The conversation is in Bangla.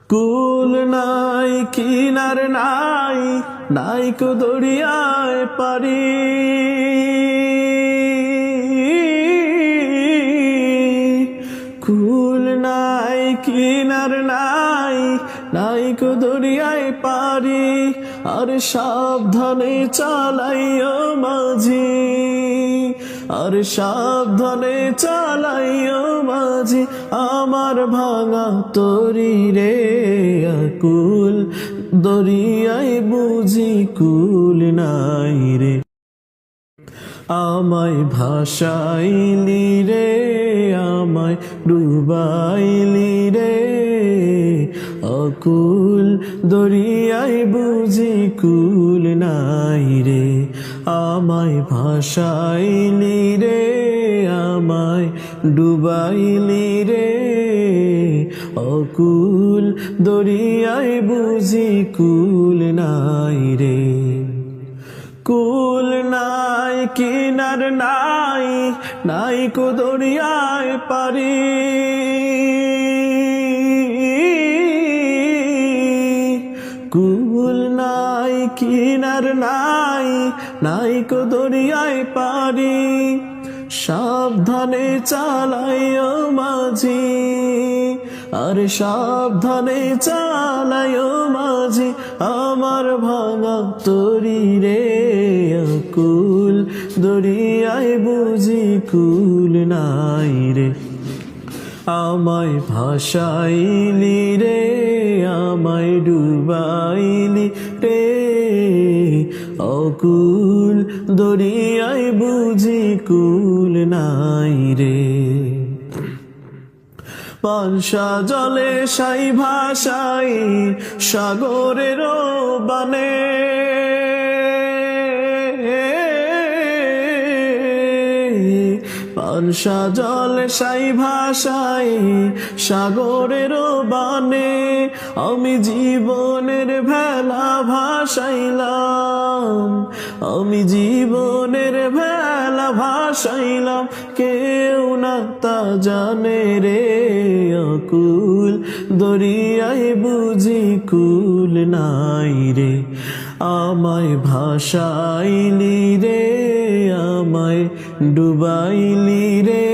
কুল নাই কিনার নাই, নাই কো দরিয়ায় পারি। কুল নাই কিনার নাই, নাই কো দরিয়ায় পারি। আর সাবধানে চালাইও মাঝি, আর সাবধানে চালাইও মাঝি আমার ভাঙা তরি রে। আকুল দরিয়ায় বুঝি কুল নাই রে। আমায় ভাসাইলি রে, আমায় ডুবাইলি রে। অকুল দরিয়ায় বুঝি কুল নাই রে। আমায় ভাসাইলি রে, আমায় ডুবাইলি রে। অকুল দরিয়ায় বুঝি কুল নাই রে। কুল নাই কিনার নাই, নাই কো দরিয়ায় পারি। কুল নাই কিনার নাই, নাই কো দরিয়ায় পারি। সাবধানে চালাইও মাঝি, আর সাবধানে চালাইও মাঝি আমার ভাঙা তরি রে। কুল দরিয়ায় বুঝি কুল নাই রে। আমায় ভাসাইলি রে, আমায় ডুবাইলি রে। অকুল দরিয়ায় বুঝি কুল নাই রে। পানসা জলে সাই ভাসাই সাগরের বানে। পানসা জলে সাই ভাসাই সাগরের বানে। আমি জীবনের ভেলা ভাসাইলাম, আমি জীবনের ভেলা ভাসাইলাম। কেউ না তা জানে রে। অকুল দরিয়ায় বুঝি কুল নাই রে। আমায় ভাসাইলি রে, আমায় ডুবাইলি রে।